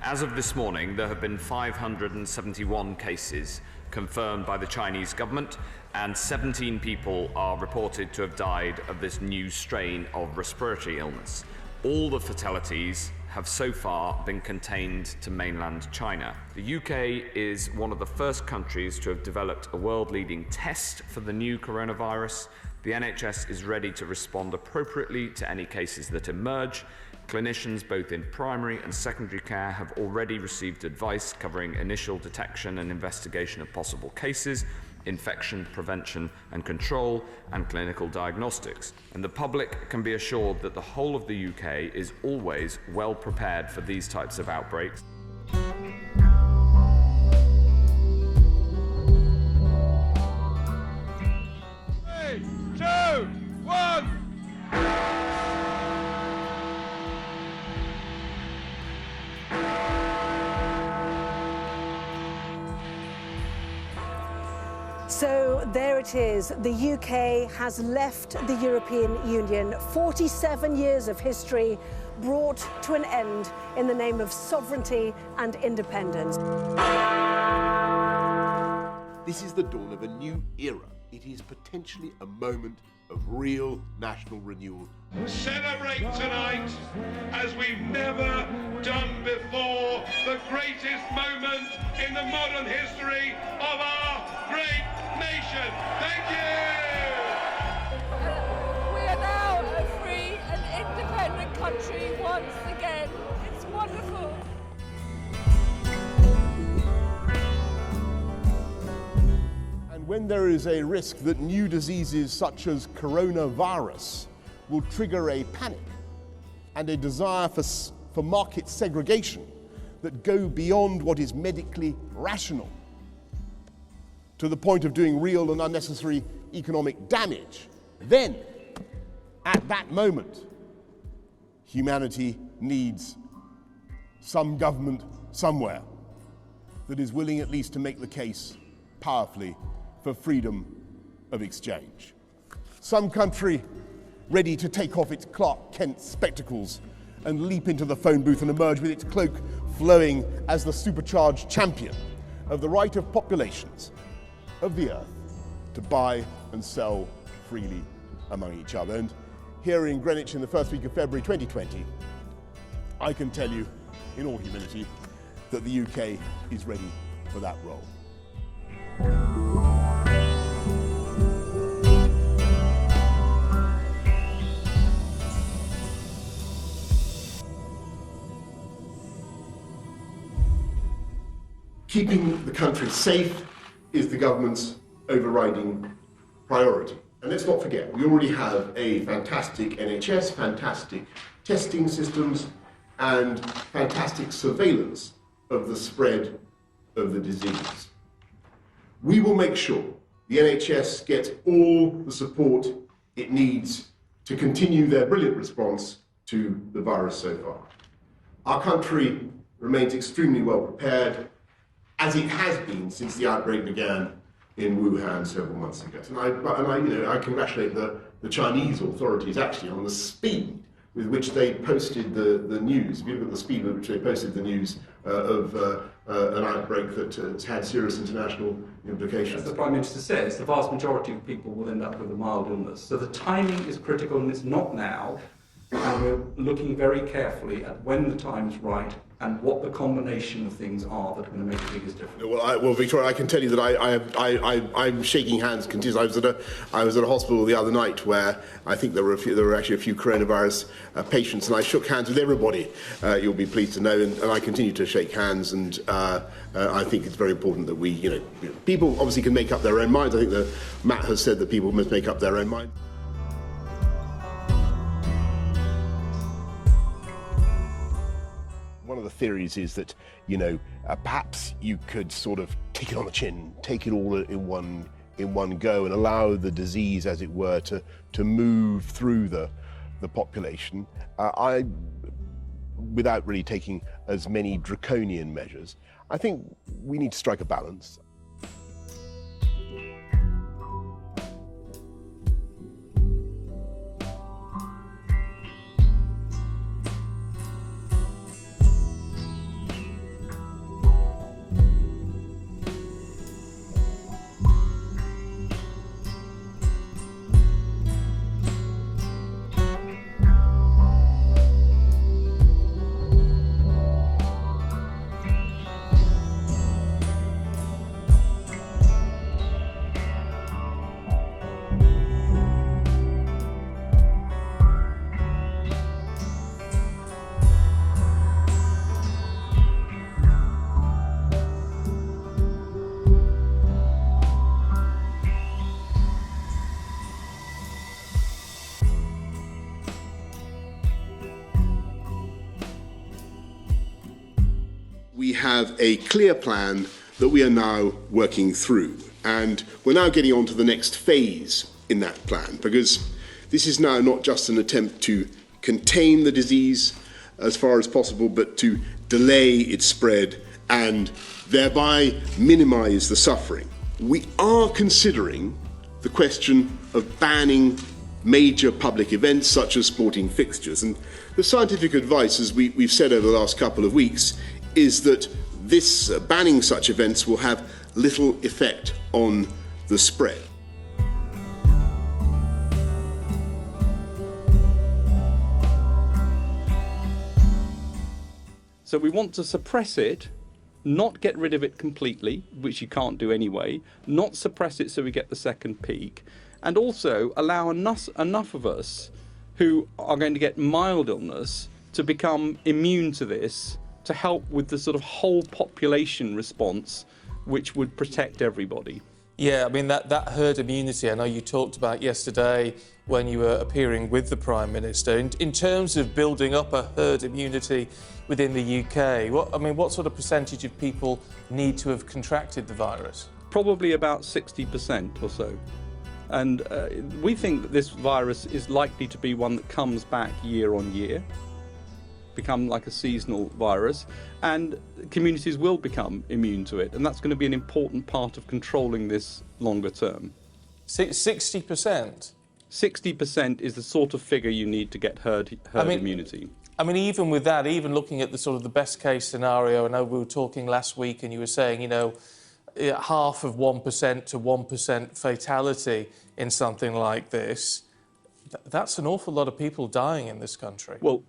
As of this morning, there have been 571 cases confirmed by the Chinese government, and 17 people are reported to have died of this new strain of respiratory illness. All the fatalities have so far been contained to mainland China. The UK is one of the first countries to have developed a world-leading test for the new coronavirus. The NHS is ready to respond appropriately to any cases that emerge. Clinicians both in primary and secondary care have already received advice covering initial detection and investigation of possible cases, infection prevention and control, and clinical diagnostics. And the public can be assured that the whole of the UK is always well prepared for these types of outbreaks. Three, two, one. So there it is. The UK has left the European Union. 47 years of history brought to an end in the name of sovereignty and independence. This is the dawn of a new era. It is potentially a moment of real national renewal. Celebrate tonight as we've never done before, the greatest moment in the modern history of our great nation. Thank you! We are now a free and independent country once again. It's wonderful. And when there is a risk that new diseases such as coronavirus will trigger a panic and a desire for market segregation that go beyond what is medically rational to the point of doing real and unnecessary economic damage, then, at that moment, humanity needs some government somewhere that is willing at least to make the case powerfully for freedom of exchange. Some country ready to take off its Clark Kent spectacles and leap into the phone booth and emerge with its cloak flowing as the supercharged champion of the right of populations of the earth to buy and sell freely among each other. And here in Greenwich in the first week of February 2020, I can tell you in all humility that the UK is ready for that role. Keeping the country safe is the government's overriding priority. And let's not forget, we already have a fantastic NHS, fantastic testing systems, and fantastic surveillance of the spread of the disease. We will make sure the NHS gets all the support it needs to continue their brilliant response to the virus so far. Our country remains extremely well prepared, as it has been since the outbreak began in Wuhan several months ago. And I congratulate the Chinese authorities actually on the speed with which they posted the news. If you look at the speed with which they posted the news of an outbreak that has had serious international implications. As the Prime Minister says, the vast majority of people will end up with a mild illness. So the timing is critical, and it's not now. And we're looking very carefully at when the time's right and what the combination of things are that are going to make the biggest difference. Well, Victoria, I can tell you that I'm shaking hands continuously. I was at a hospital the other night where I think there were actually a few coronavirus patients, and I shook hands with everybody. You'll be pleased to know, and I continue to shake hands. And I think it's very important that we, people obviously can make up their own minds. I think that Matt has said that people must make up their own minds. One of the theories is that, perhaps you could sort of take it on the chin, take it all in one go, and allow the disease, as it were, to move through the population. Without really taking as many draconian measures, I think we need to strike a balance. We have a clear plan that we are now working through, and we're now getting on to the next phase in that plan, because this is now not just an attempt to contain the disease as far as possible, but to delay its spread and thereby minimise the suffering. We are considering the question of banning major public events such as sporting fixtures, and the scientific advice, as we've said over the last couple of weeks, is that this banning such events will have little effect on the spread. So we want to suppress it, not get rid of it completely, which you can't do anyway, not suppress it so we get the second peak, and also allow enough of us who are going to get mild illness to become immune to this, to help with the sort of whole population response, which would protect everybody. Yeah, I mean, that herd immunity, I know you talked about yesterday when you were appearing with the Prime Minister. In terms of building up a herd immunity within the UK, what sort of percentage of people need to have contracted the virus? Probably about 60% or so. And we think that this virus is likely to be one that comes back year on year, become like a seasonal virus, and communities will become immune to it, and that's going to be an important part of controlling this longer term. 60%? 60% is the sort of figure you need to get herd immunity. I mean, even with that, even looking at the sort of the best case scenario, I know we were talking last week and you were saying, you know, half of 1% to 1% fatality in something like this, that's an awful lot of people dying in this country. Well,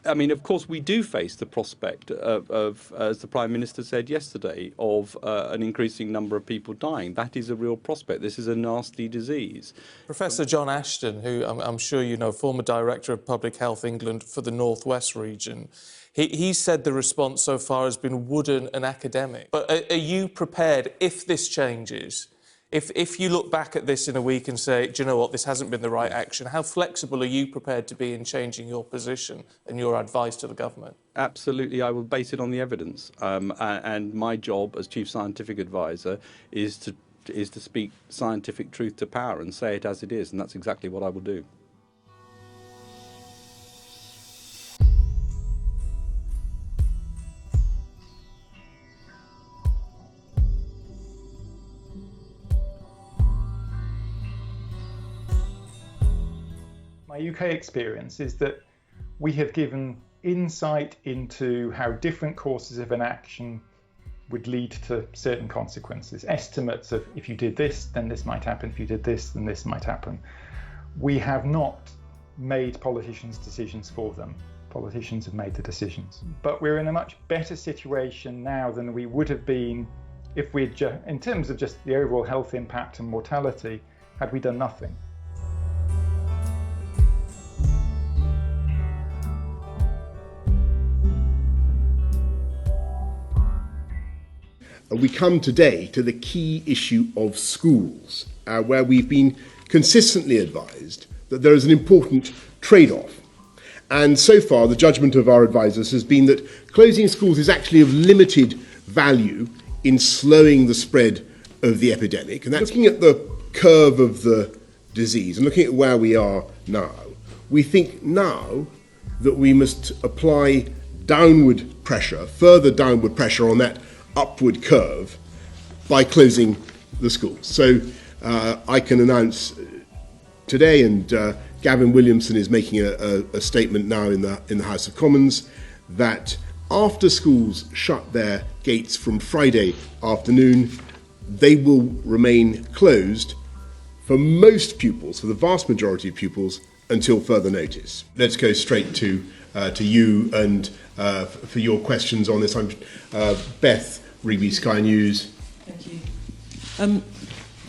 I mean, of course, we do face the prospect of, as the Prime Minister said yesterday, of an increasing number of people dying. That is a real prospect. This is a nasty disease. Professor John Ashton, who I'm sure you know, former Director of Public Health England for the North West region, he said the response so far has been wooden and academic. But are you prepared, if this changes, if you look back at this in a week and say, do you know what, this hasn't been the right action, how flexible are you prepared to be in changing your position and your advice to the government? Absolutely, I will base it on the evidence. And my job as Chief Scientific Advisor is to speak scientific truth to power and say it as it is, and that's exactly what I will do. My UK experience is that we have given insight into how different courses of an action would lead to certain consequences. Estimates of if you did this, then this might happen. If you did this, then this might happen. We have not made politicians' decisions for them. Politicians have made the decisions. But we're in a much better situation now than we would have been if we'd, in terms of just the overall health impact and mortality, had we done nothing. We come today to the key issue of schools, where we've been consistently advised that there is an important trade-off. And so far, the judgment of our advisors has been that closing schools is actually of limited value in slowing the spread of the epidemic. And that's looking at the curve of the disease and looking at where we are now. We think now that we must apply downward pressure, further downward pressure on that upward curve by closing the schools. So I can announce today, and Gavin Williamson is making a statement now in the House of Commons, that after schools shut their gates from Friday afternoon, they will remain closed for most pupils, for the vast majority of pupils, until further notice. Let's go straight to you and for your questions on this. I'm Beth Rigby, Sky News. Thank you.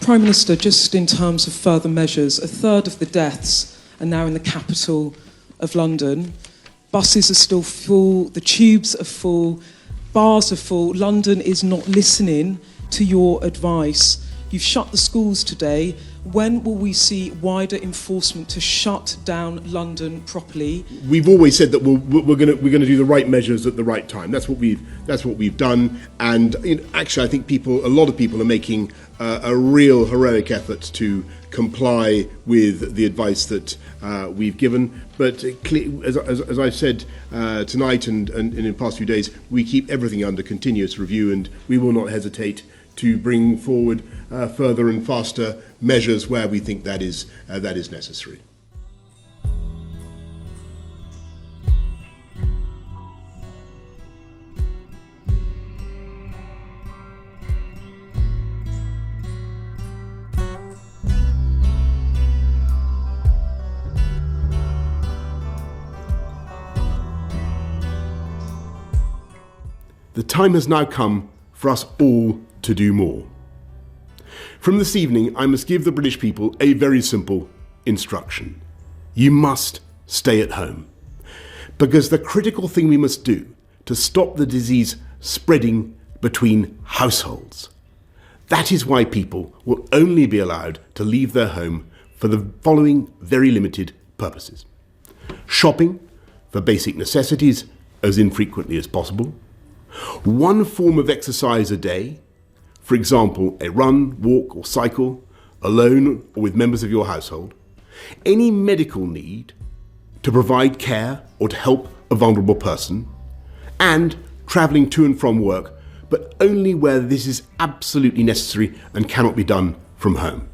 Prime Minister, just in terms of further measures, a third of the deaths are now in the capital of London. Buses are still full, the tubes are full, bars are full. London is not listening to your advice. You've shut the schools today. When will we see wider enforcement to shut down London properly? We've always said that we're going to do the right measures at the right time. That's what we've done. And actually, I think a lot of people are making a real heroic effort to comply with the advice that we've given. But as I've said tonight and in the past few days, we keep everything under continuous review, and we will not hesitate to bring forward further and faster measures where we think that is necessary. The time has now come for us all to do more. From this evening, I must give the British people a very simple instruction. You must stay at home. Because the critical thing we must do to stop the disease spreading between households. That is why people will only be allowed to leave their home for the following very limited purposes. Shopping for basic necessities as infrequently as possible. One form of exercise a day, for example, a run, walk or cycle, alone or with members of your household. Any medical need to provide care or to help a vulnerable person, and travelling to and from work, but only where this is absolutely necessary and cannot be done from home.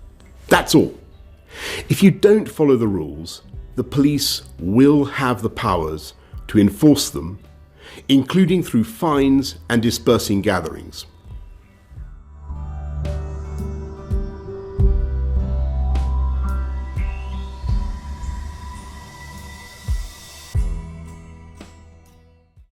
That's all. If you don't follow the rules, the police will have the powers to enforce them, including through fines and dispersing gatherings.